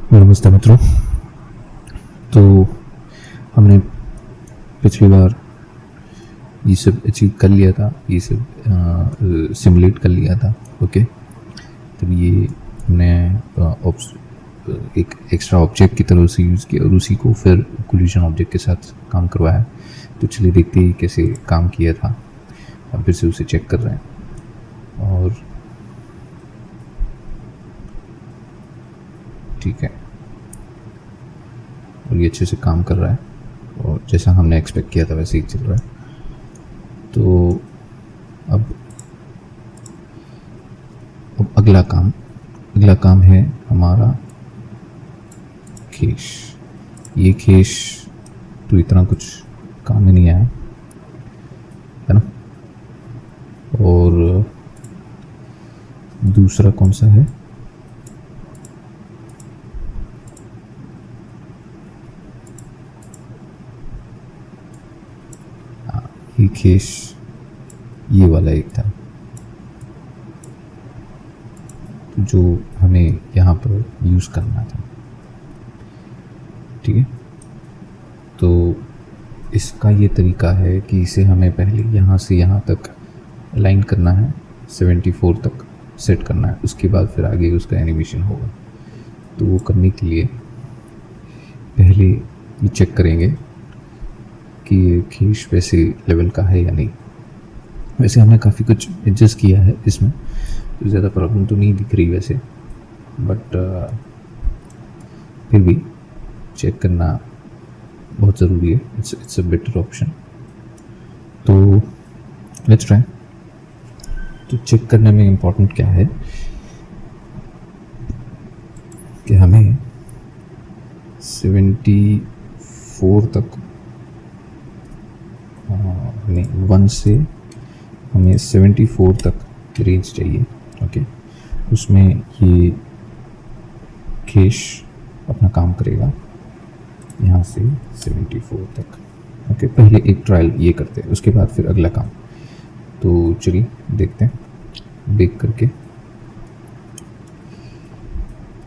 नमस्ते मित्रों। तो हमने पिछली बार ये सब अचीव कर लिया था, ये सब सिमुलेट कर लिया था। ओके, तब ये हमने एक एक्स्ट्रा ऑब्जेक्ट की तरह से यूज़ किया और उसी को फिर कोलिजन ऑब्जेक्ट के साथ काम करवाया। तो चलिए देखते हैं कैसे काम किया था। हम फिर से उसे चेक कर रहे हैं और ठीक है, और ये अच्छे से काम कर रहा है और जैसा हमने एक्सपेक्ट किया था वैसे ही चल रहा है। तो अब अगला काम है हमारा खेश। ये खेश तो इतना कुछ काम में नहीं आया है ना। और दूसरा कौन सा है? ये खेश, ये वाला एक था जो हमें यहाँ पर यूज़ करना था। ठीक है, तो इसका ये तरीका है कि इसे हमें पहले यहाँ से यहाँ तक अलाइन करना है, 74 तक सेट करना है, उसके बाद फिर आगे उसका एनिमेशन होगा। तो वो करने के लिए पहले ये चेक करेंगे कि ये खेश वैसे लेवल का है या नहीं। वैसे हमने काफ़ी कुछ एडजस्ट किया है इसमें, तो ज़्यादा प्रॉब्लम तो नहीं दिख रही वैसे, बट फिर भी चेक करना बहुत ज़रूरी है। It's a better option. तो लेट्स ट्राई। तो चेक करने में इम्पोर्टेंट क्या है कि हमें 74 तक, नहीं 1 से हमें 74 तक रेंज चाहिए। ओके, उसमें ये खेश अपना काम करेगा यहाँ से 74 तक। ओके, पहले एक ट्रायल ये करते हैं, उसके बाद फिर अगला काम। तो चलिए देखते हैं बेक करके।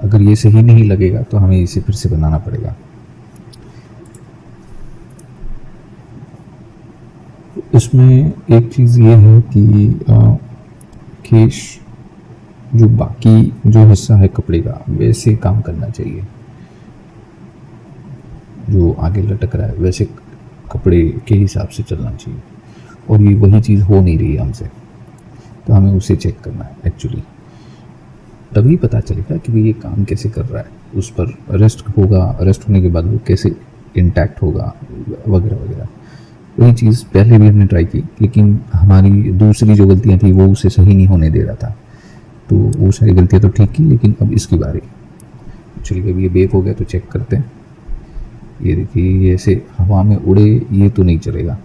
अगर ये सही नहीं लगेगा तो हमें इसे फिर से बनाना पड़ेगा। इसमें एक चीज़ ये है कि खेश जो बाकी जो हिस्सा है कपड़े का वैसे काम करना चाहिए, जो आगे लटक रहा है वैसे कपड़े के हिसाब से चलना चाहिए, और ये वही चीज़ हो नहीं रही है हमसे। तो हमें उसे चेक करना है एक्चुअली, तभी पता चलेगा कि भाई ये काम कैसे कर रहा है। उस पर रेस्ट होगा, रेस्ट होने के बाद वो कैसे इंटैक्ट होगा वगैरह वगैरह। वही चीज़ पहले भी हमने ट्राई की, लेकिन हमारी दूसरी जो गलतियाँ थी वो उसे सही नहीं होने दे रहा था। तो वो सारी गलतियाँ तो ठीक की, लेकिन अब इसकी बारी। चलिए, अभी ये बेक हो गया तो चेक करते हैं। ये देखिए, ये ऐसे हवा में उड़े ये तो नहीं चलेगा,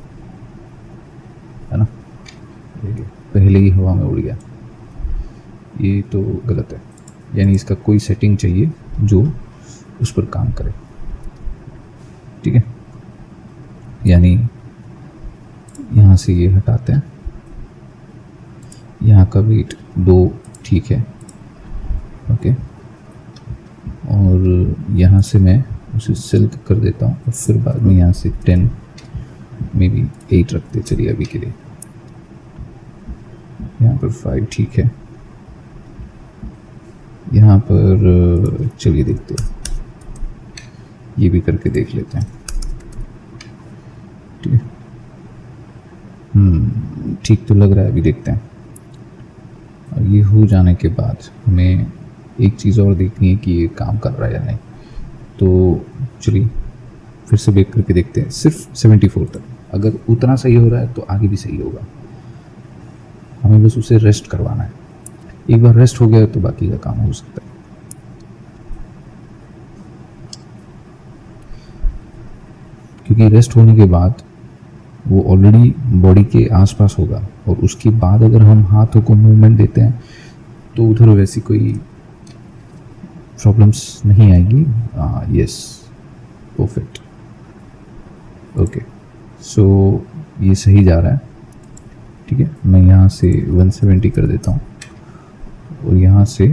है ना। देखिए पहले ही हवा में उड़ गया, ये तो गलत है। यानी इसका कोई सेटिंग चाहिए जो उस पर काम करे। ठीक है, यानी यहाँ से ये हटाते हैं, यहाँ का वेट 2 ठीक है। ओके, और यहाँ से मैं उसे सिल्क कर देता हूँ और फिर बाद में यहाँ से 10 मे बी 8 रखते चलिए अभी के लिए। यहाँ पर 5 ठीक है। यहाँ पर चलिए देखते हैं, ये भी करके देख लेते हैं। ठीक है, ठीक तो लग रहा है, अभी देखते हैं। और ये हो जाने के बाद हमें एक चीज़ और देखनी है कि ये काम कर रहा है या नहीं। तो चलिए फिर से बेक करके देखते हैं, सिर्फ 74 तक। अगर उतना सही हो रहा है तो आगे भी सही होगा। हमें बस उसे रेस्ट करवाना है। एक बार रेस्ट हो गया तो बाकी का काम हो सकता है। क्योंकि रेस्ट होने के बाद वो ऑलरेडी बॉडी के आसपास होगा, और उसके बाद अगर हम हाथों को मूवमेंट देते हैं तो उधर वैसी कोई प्रॉब्लम्स नहीं आएगी। Yes, perfect. ओके, सो ये सही जा रहा है। ठीक है, मैं यहाँ से 170 कर देता हूँ और यहाँ से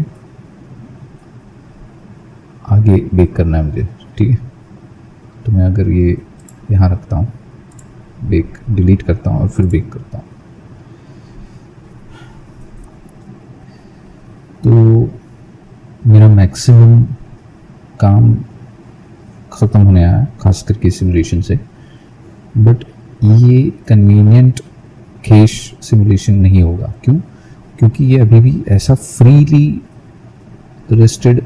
आगे बेक करना है मुझे, ठीक है। तो मैं अगर ये यहाँ रखता हूँ, बेक डिलीट करता हूँ और फिर बेक करता हूँ, तो मेरा मैक्सिमम काम ख़त्म होने आया, खास करके सिमुलेशन से। बट ये कन्वीनियंट कैश सिमुलेशन नहीं होगा। क्यों? क्योंकि ये अभी भी ऐसा फ्रीली रेस्टेड,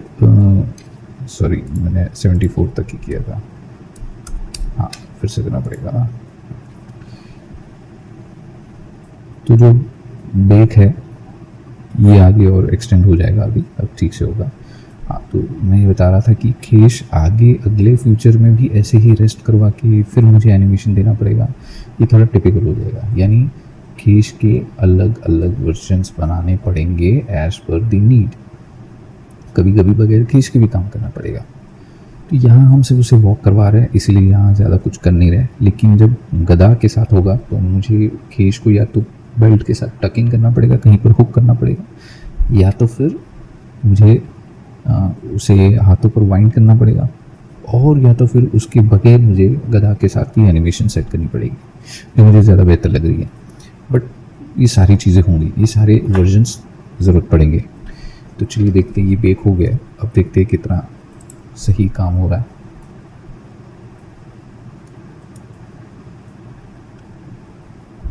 सॉरी मैंने 74 तक ही किया था, हाँ फिर से करना पड़ेगा। तो जो बेक है ये आगे और एक्सटेंड हो जाएगा, अभी अब ठीक से होगा। हाँ, तो मैं ये बता रहा था कि कैश आगे अगले फ्यूचर में भी ऐसे ही रेस्ट करवा के फिर मुझे एनिमेशन देना पड़ेगा, ये थोड़ा टिपिकल हो जाएगा। यानी कैश के अलग अलग वर्जन्स बनाने पड़ेंगे एज पर द नीड। कभी कभी बगैर कैश के भी काम करना पड़ेगा। तो यहाँ हम सिर्फ उसे वॉक करवा रहे हैं, इसलिए यहाँ ज़्यादा कुछ कर नहीं रहे। लेकिन जब गधा के साथ होगा तो मुझे कैश को या तो बेल्ट के साथ टक इन करना पड़ेगा, कहीं पर हुक करना पड़ेगा, या तो फिर मुझे उसे हाथों पर वाइंड करना पड़ेगा, और या तो फिर उसके बगैर मुझे गधा के साथ की एनिमेशन सेट करनी पड़ेगी, जो मुझे ज़्यादा बेहतर लग रही है। बट ये सारी चीज़ें होंगी, ये सारे वर्जन्स ज़रूरत पड़ेंगे। तो चलिए देखते हैं, ये बेक हो गया। अब देखते हैं कितना सही काम हो रहा है।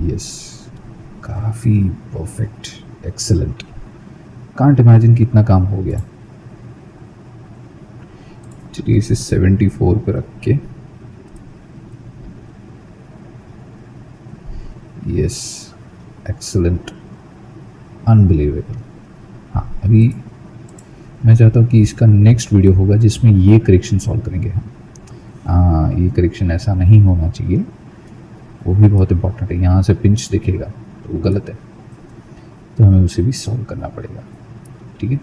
यस, काफ़ी परफेक्ट, एक्सेलेंट। कांट इमेजिन कितना काम हो गया। चलिए इसे 74 पे रख के, यस एक्सेलेंट, अनबिलीवेबल। हाँ, अभी मैं चाहता हूँ कि इसका नेक्स्ट वीडियो होगा जिसमें ये करेक्शन सॉल्व करेंगे हम। ये करेक्शन ऐसा नहीं होना चाहिए, वो भी बहुत इंपॉर्टेंट है। यहाँ से पिंच दिखेगा तो वो गलत है, तो हमें उसे भी सॉल्व करना पड़ेगा, ठीक है।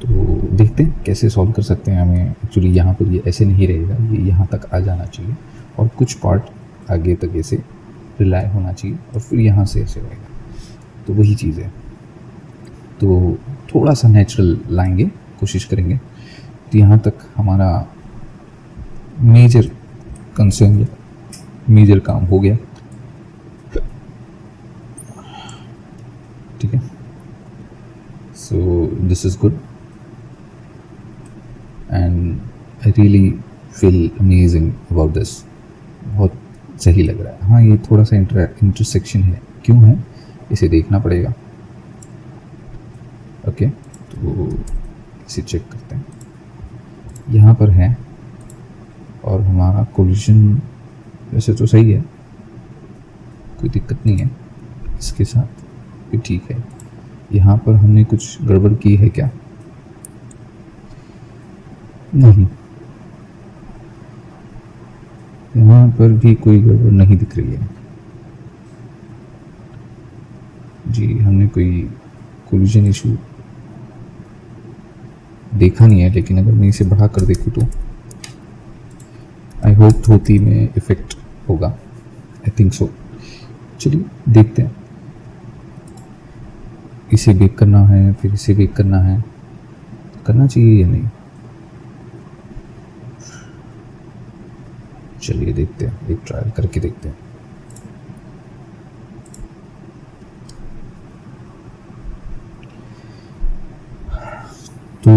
तो देखते हैं कैसे सॉल्व कर सकते हैं। हमें एक्चुअली यहाँ पर ये ऐसे नहीं रहेगा, ये यहाँ तक आ जाना चाहिए और कुछ पार्ट आगे तक ऐसे रिलाई होना चाहिए और फिर यहाँ से ऐसे रहेगा। तो वही चीज़ है, तो थोड़ा सा नेचुरल लाएंगे, कोशिश करेंगे। तो यहाँ तक हमारा मेजर कंसर्न या मेजर काम हो गया, ठीक है। So this is good and I really feel amazing about this. बहुत सही लग रहा है। हाँ, ये थोड़ा सा इंटरसेक्शन है, क्यों है इसे देखना पड़ेगा। ओके, तो इसे चेक करते हैं। यहाँ पर है और हमारा कोलिजन वैसे तो सही है, कोई दिक्कत नहीं है इसके साथ, भी ठीक है। यहाँ पर हमने कुछ गड़बड़ की है क्या? नहीं, यहाँ पर भी कोई गड़बड़ नहीं दिख रही है जी। हमने कोई कोलिजन इशू देखा नहीं है, लेकिन अगर मैं इसे बढ़ा कर देखूँ तो आई होप धोती में इफेक्ट होगा, आई थिंक सो। चलिए देखते हैं। इसे बेक करना है, फिर इसे बेक करना है, करना चाहिए या नहीं, चलिए देखते हैं, एक ट्रायल करके देखते हैं। तो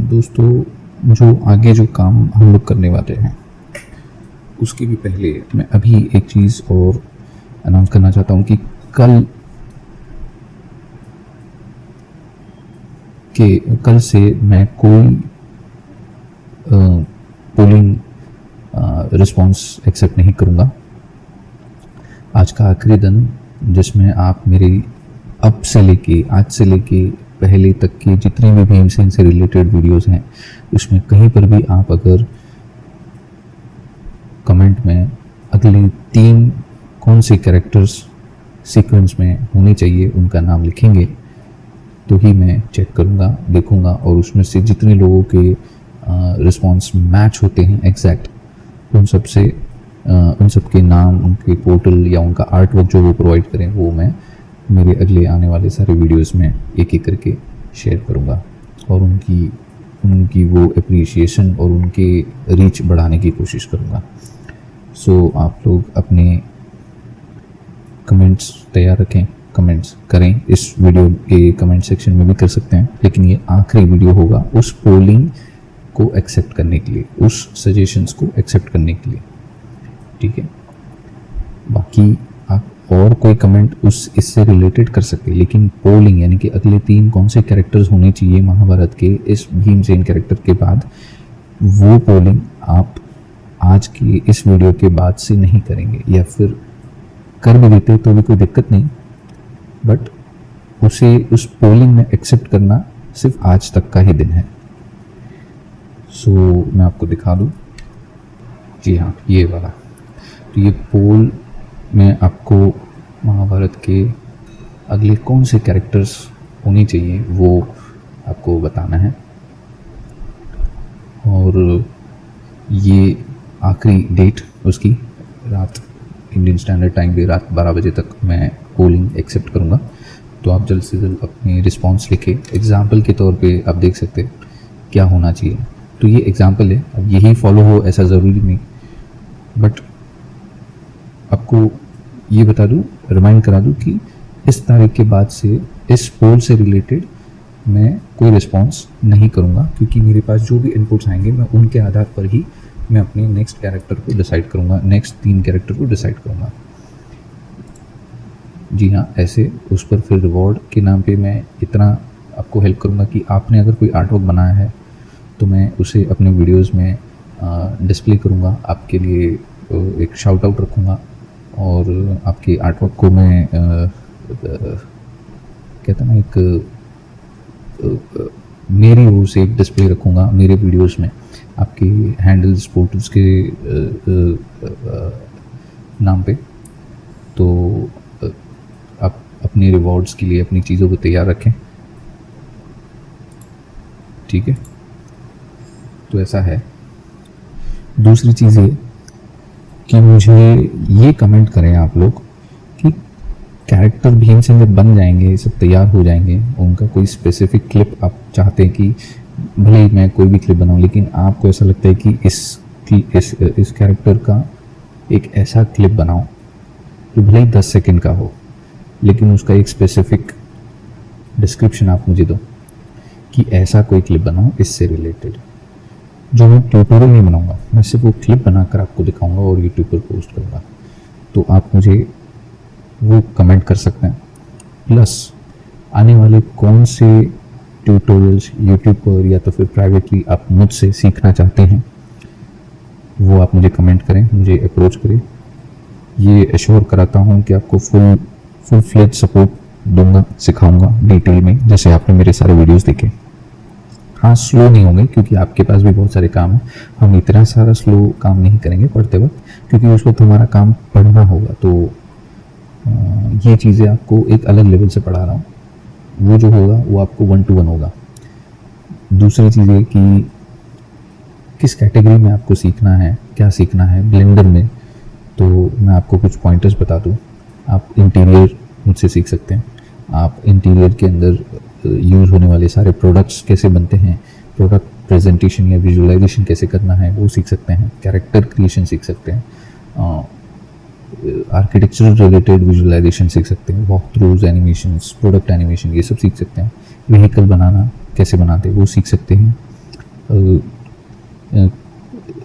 दोस्तों, जो आगे जो काम हम लोग करने वाले हैं उसके भी पहले मैं अभी एक चीज़ और अनाउंस करना चाहता हूँ कि कल से मैं कोई पोलिंग रिस्पॉन्स एक्सेप्ट नहीं करूँगा। आज का आखिरी दिन जिसमें आप मेरे आज से लेके पहले तक के जितने भी भीमसेन से रिलेटेड वीडियोस हैं उसमें कहीं पर भी आप अगर कमेंट में अगले 3 कौन से कैरेक्टर्स सीक्वेंस में होने चाहिए उनका नाम लिखेंगे तो ही मैं चेक करूँगा, देखूँगा, और उसमें से जितने लोगों के रिस्पॉन्स मैच होते हैं एग्जैक्ट, उन सब के नाम, उनके पोर्टल या उनका आर्ट वर्क जो वो प्रोवाइड करें वो मैं मेरे अगले आने वाले सारे वीडियोस में एक एक करके शेयर करूँगा और उनकी उनकी वो अप्रिसिएशन और उनके रीच बढ़ाने की कोशिश करूँगा। सो आप लोग अपने कमेंट्स तैयार रखें, कमेंट्स करें, इस वीडियो के कमेंट सेक्शन में भी कर सकते हैं, लेकिन ये आखिरी वीडियो होगा उस पोलिंग को एक्सेप्ट करने के लिए, उस सजेशंस को एक्सेप्ट करने के लिए, ठीक है। बाकी आप और कोई कमेंट उस इससे रिलेटेड कर सकते हैं, लेकिन पोलिंग यानी कि अगले 3 कौन से कैरेक्टर्स होने चाहिए महाभारत के इस भीमसेन कैरेक्टर के बाद, वो पोलिंग आप आज की इस वीडियो के बाद से नहीं करेंगे, या फिर कर भी देते तो भी कोई दिक्कत नहीं, बट उसे उस पोलिंग में एक्सेप्ट करना सिर्फ आज तक का ही दिन है। सो मैं आपको दिखा दूँ, जी हाँ ये वाला, तो ये पोल में आपको महाभारत के अगले कौन से कैरेक्टर्स होने चाहिए वो आपको बताना है, और ये आखिरी डेट उसकी रात इंडियन स्टैंडर्ड टाइम पे रात 12 बजे तक मैं पोलिंग एक्सेप्ट करूँगा। तो आप जल्द से जल्द अपने रिस्पांस लिखे, एग्जाम्पल के तौर पे आप देख सकते हैं क्या होना चाहिए। तो ये एग्जाम्पल है, अब यही फॉलो हो ऐसा ज़रूरी नहीं, बट आपको ये बता दूँ, रिमाइंड करा दूँ कि इस तारीख के बाद से इस पोल से रिलेटेड मैं कोई रिस्पांस नहीं करूँगा, क्योंकि मेरे पास जो भी इनपुट्स आएंगे मैं उनके आधार पर ही मैं अपने नेक्स्ट कैरेक्टर को डिसाइड करूँगा, नेक्स्ट 3 कैरेक्टर को डिसाइड करूँगा। जी हाँ, ऐसे उस पर फिर रिवॉर्ड के नाम पे मैं इतना आपको हेल्प करूँगा कि आपने अगर कोई आर्टवर्क बनाया है तो मैं उसे अपने वीडियोस में डिस्प्ले करूँगा, आपके लिए एक शाउट आउट रखूँगा, और आपके आर्टवर्क को मैं कहता ना एक मेरी ओर से एक डिस्प्ले रखूँगा मेरे वीडियोस में, आपके हैंडल्स पोर्टल्स के नाम पे। तो आप अपने रिवॉर्ड्स के लिए अपनी चीज़ों को तैयार रखें, ठीक है। तो ऐसा है। दूसरी चीज़ ये कि मुझे ये कमेंट करें आप लोग कि कैरेक्टर भीमसेन जब बन जाएंगे, सब तैयार हो जाएंगे, उनका कोई स्पेसिफिक क्लिप आप चाहते हैं कि भले ही मैं कोई भी क्लिप बनाऊं, लेकिन आपको ऐसा लगता है कि इस कैरेक्टर का एक ऐसा क्लिप बनाऊं जो भले ही 10 सेकंड का हो, लेकिन उसका एक स्पेसिफिक डिस्क्रिप्शन आप मुझे दो कि ऐसा कोई क्लिप बनाओ इससे रिलेटेड, जो मैं ट्यूटोरियल नहीं बनाऊंगा, मैं सिर्फ वो क्लिप बनाकर आपको दिखाऊंगा और यूट्यूब पर पोस्ट करूंगा। तो आप मुझे वो कमेंट कर सकते हैं, प्लस आने वाले कौन से ट्यूटोरियल्स यूट्यूब पर या तो फिर प्राइवेटली आप मुझसे सीखना चाहते हैं वो आप मुझे कमेंट करें, मुझे अप्रोच करें। ये एश्योर कराता हूँ कि आपको फुल फ्लेज सपोर्ट दूंगा, सिखाऊंगा डिटेल में, जैसे आपने मेरे सारे वीडियोस देखे। हाँ, स्लो नहीं होंगे क्योंकि आपके पास भी बहुत सारे काम हैं, हम इतना सारा स्लो काम नहीं करेंगे पढ़ते वक्त, क्योंकि उस वक्त हमारा काम पढ़ना होगा। तो ये चीज़ें आपको एक अलग लेवल से पढ़ा रहा हूँ, वो जो होगा वो आपको 1 to 1 होगा। दूसरी चीज़ ये कि किस कैटेगरी में आपको सीखना है, क्या सीखना है ब्लेंडर में, तो मैं आपको कुछ पॉइंटर्स बता दूँ। आप इंटीरियर मुझसे सीख सकते हैं, आप इंटीरियर के अंदर यूज़ होने वाले सारे प्रोडक्ट्स कैसे बनते हैं, प्रोडक्ट प्रेजेंटेशन या विजुअलाइजेशन कैसे करना है वो सीख सकते हैं, कैरेक्टर क्रिएशन सीख सकते हैं, आर्किटेक्चर रिलेटेड विजुअलाइजेशन सीख सकते हैं, walk throughs, animations, product animation, ये सब सीख सकते हैं। व्हीकल बनाना कैसे बनाते हैं वो सीख सकते हैं।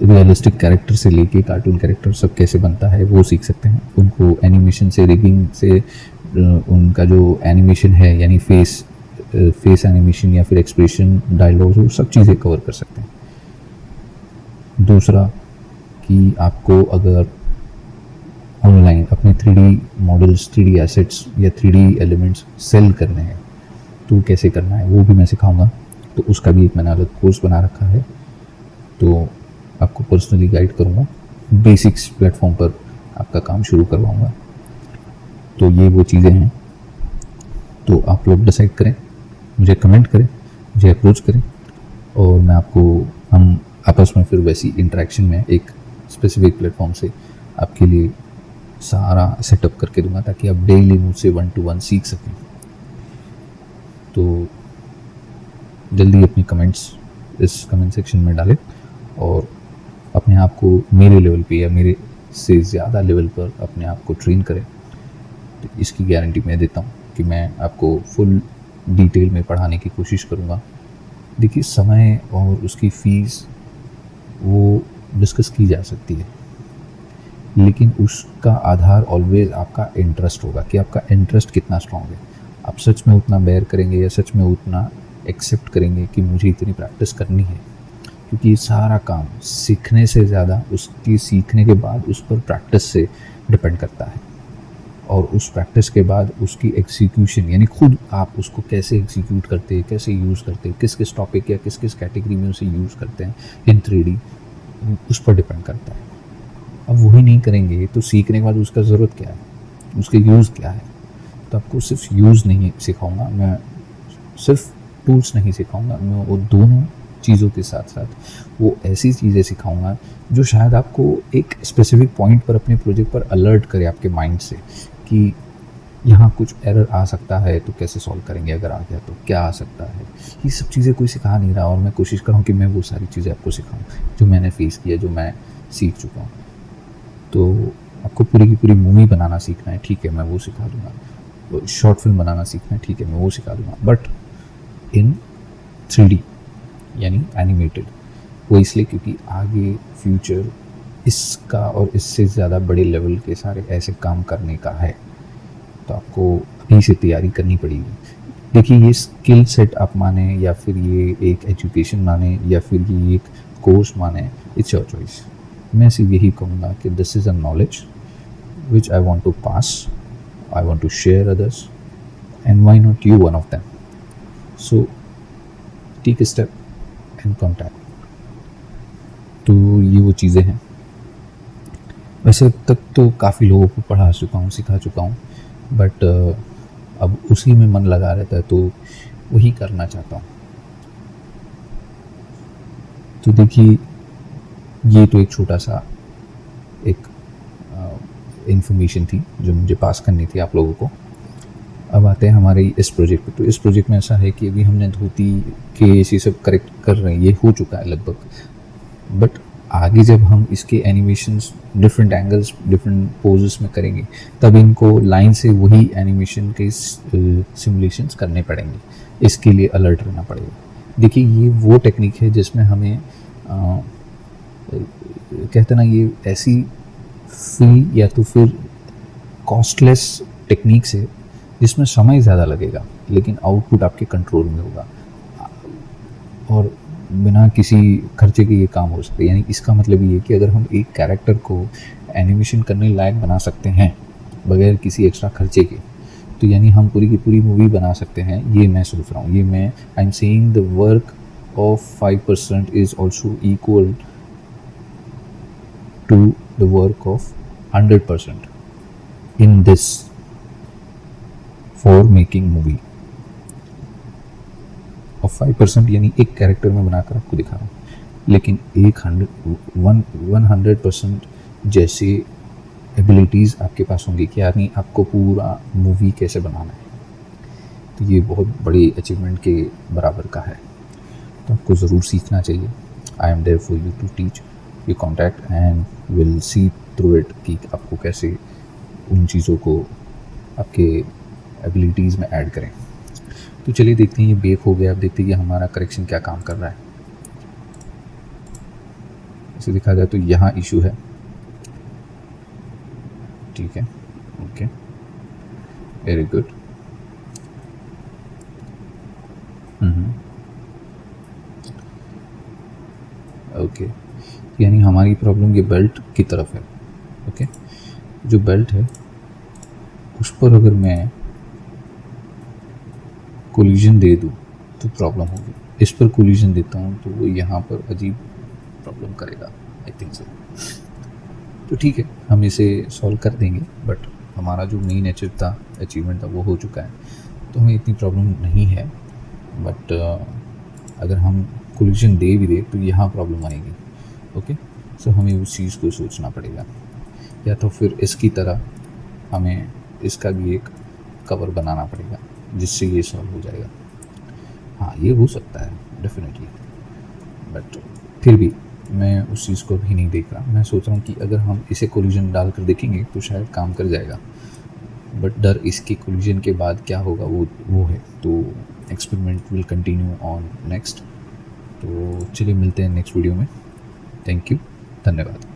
रियलिस्टिक कैरेक्टर से लेके कार्टून कैरेक्टर सब कैसे बनता है वो सीख सकते हैं। उनको एनिमेशन से, रिगिंग से, उनका जो एनिमेशन है यानी फेस एनिमेशन या फिर एक्सप्रेशन, डायलॉग, वो सब चीज़ें कवर कर सकते हैं। दूसरा कि आपको अगर ऑनलाइन अपने 3D मॉडल्स, 3D एसेट्स या 3D एलिमेंट्स सेल करने हैं तो कैसे करना है वो भी मैं सिखाऊंगा। तो उसका भी एक मैंने अलग कोर्स बना रखा है, तो आपको पर्सनली गाइड करूँगा, बेसिक्स प्लेटफॉर्म पर आपका काम शुरू करवाऊँगा। तो ये वो चीज़ें हैं। तो आप लोग डिसाइड करें, मुझे कमेंट करें, मुझे अप्रोच करें, और मैं आपको, हम आपस में फिर वैसी इंटरेक्शन में एक स्पेसिफिक प्लेटफॉर्म से आपके लिए सारा सेटअप करके दूंगा ताकि आप डेली मुझसे 1 to 1 सीख सकें। तो जल्दी अपनी कमेंट्स इस कमेंट सेक्शन में डालें और अपने आप को मेरे लेवल पे या मेरे से ज़्यादा लेवल पर अपने आप को ट्रेन करें। तो इसकी गारंटी मैं देता हूँ कि मैं आपको फुल डिटेल में पढ़ाने की कोशिश करूँगा। देखिए, समय और उसकी फ़ीस वो डिस्कस की जा सकती है, लेकिन उसका आधार ऑलवेज आपका इंटरेस्ट होगा कि आपका इंटरेस्ट कितना स्ट्रांग है। आप सच में उतना बेयर करेंगे या सच में उतना एक्सेप्ट करेंगे कि मुझे इतनी प्रैक्टिस करनी है, क्योंकि ये सारा काम सीखने से ज़्यादा उसकी सीखने के बाद उस पर प्रैक्टिस से डिपेंड करता है। और उस प्रैक्टिस के बाद उसकी एग्जीक्यूशन, यानी खुद आप उसको कैसे एग्जीक्यूट करते हैं, कैसे यूज़ करते हैं, किस किस टॉपिक या किस किस कैटेगरी में उसे यूज़ करते हैं इन 3D, उस पर डिपेंड करता है। अब वही नहीं करेंगे तो सीखने के बाद उसका ज़रूरत क्या है, उसके यूज़ क्या है। तो आपको सिर्फ यूज़ नहीं सिखाऊंगा मैं, सिर्फ टूल्स नहीं सिखाऊंगा मैं, वो दोनों चीज़ों के साथ साथ वो ऐसी चीज़ें सिखाऊंगा जो शायद आपको एक स्पेसिफिक पॉइंट पर अपने प्रोजेक्ट पर अलर्ट करे आपके माइंड से कि यहाँ कुछ एरर आ सकता है, तो कैसे सॉल्व करेंगे, अगर आ गया तो क्या आ सकता है। ये सब चीज़ें कोई सिखा नहीं रहा और मैं कोशिश कर रहा हूँ कि मैं वो सारी चीज़ें आपको सिखाऊँ जो मैंने फेस किया, जो मैं सीख चुका हूँ। तो आपको पूरी की पूरी मूवी बनाना सीखना है, ठीक है, मैं वो सिखा दूँगा। शॉर्ट फिल्म बनाना सीखना है, ठीक है, मैं वो सिखा दूँगा, बट इन 3D यानी एनिमेटेड। वो इसलिए क्योंकि आगे फ्यूचर इसका और इससे ज़्यादा बड़े लेवल के सारे ऐसे काम करने का है, तो आपको अभी से तैयारी करनी पड़ेगी। देखिए, ये स्किल सेट आप माने या फिर ये एक एजुकेशन माने या फिर ये एक कोर्स माने, इट्स योर चॉइस। मैं सिर्फ यही कहूँगा कि this is a knowledge which I want to pass, I want to share others, and why not you one of them. So take a step and contact. तो ये वो चीज़ें हैं। वैसे अब तक तो काफ़ी लोगों को पढ़ा चुका हूँ, सिखा चुका हूँ, बट अब उसी में मन लगा रहता है, तो वही करना चाहता हूँ। तो देखिए, ये तो एक छोटा सा एक इन्फॉर्मेशन थी जो मुझे पास करनी थी आप लोगों को। अब आते हैं हमारे इस प्रोजेक्ट पे। तो इस प्रोजेक्ट में ऐसा है कि अभी हमने धोती के ये सब करेक्ट कर रहे हैं, ये हो चुका है लगभग, बट आगे जब हम इसके animations different angles different poses में करेंगे, तब इनको लाइन से वही एनिमेशन के सिमुलेशंस करने पड़ेंगे। इसके लिए अलर्ट रहना पड़ेगा। देखिए, ये वो टेक्निक है जिसमें हमें कहते ना, ये ऐसी फ्री या तो फिर कॉस्टलेस टेक्निक्स है जिसमें समय ज़्यादा लगेगा लेकिन आउटपुट आपके कंट्रोल में होगा और बिना किसी खर्चे के ये काम हो सकते हैं। यानी इसका मतलब ये है कि अगर हम एक कैरेक्टर को एनिमेशन करने लायक बना सकते हैं बगैर किसी एक्स्ट्रा खर्चे के, तो यानी हम पूरी की पूरी मूवी बना सकते हैं। ये मैं सोच रहा हूँ, ये मैं I am saying the work of 5% is also equal to the work of 100% in this for making movie. और 5% यानी एक कैरेक्टर में बनाकर आपको दिखा रहा हूँ, लेकिन 100% जैसे एबिलिटीज़ आपके पास होंगी कि यानी आपको पूरा मूवी कैसे बनाना है। तो ये बहुत बड़ी अचीवमेंट के बराबर का है, तो आपको ज़रूर सीखना चाहिए। I am there for you to teach you contact and will see through it कि आपको कैसे उन चीज़ों को आपके एबिलिटीज़ में ऐड करें। तो चलिए देखते हैं, ये बेक हो गया। अब देखते हैं कि हमारा करेक्शन क्या काम कर रहा है। इसे देखा जाए तो यहाँ इशू है, ठीक है, ओके, वेरी गुड। ओके, यानी हमारी प्रॉब्लम ये बेल्ट की तरफ है। ओके, जो बेल्ट है उस पर अगर मैं कोलिजन दे दूँ तो प्रॉब्लम होगी। इस पर कोलिजन देता हूँ तो वो यहाँ पर अजीब प्रॉब्लम करेगा, आई थिंक सो। तो ठीक है, हम इसे सॉल्व कर देंगे, बट हमारा जो मेन अचीवमेंट था वो हो चुका है, तो हमें इतनी प्रॉब्लम नहीं है। बट अगर हम कोलिजन दे भी दे तो यहाँ प्रॉब्लम आएगी। ओके, सो हमें उस चीज़ को सोचना पड़ेगा, या तो फिर इसकी तरह हमें इसका भी एक कवर बनाना पड़ेगा जिससे ये सॉल्व हो जाएगा। हाँ, ये हो सकता है डेफिनेटली। बट फिर भी मैं उस चीज़ को भी नहीं देख रहा। मैं सोच रहा हूँ कि अगर हम इसे कोलिजन डालकर देखेंगे तो शायद काम कर जाएगा, बट डर इसके कोलिजन के बाद क्या होगा वो है। तो experiment will continue on next. तो चलिए मिलते हैं नेक्स्ट वीडियो में। थैंक यू, धन्यवाद।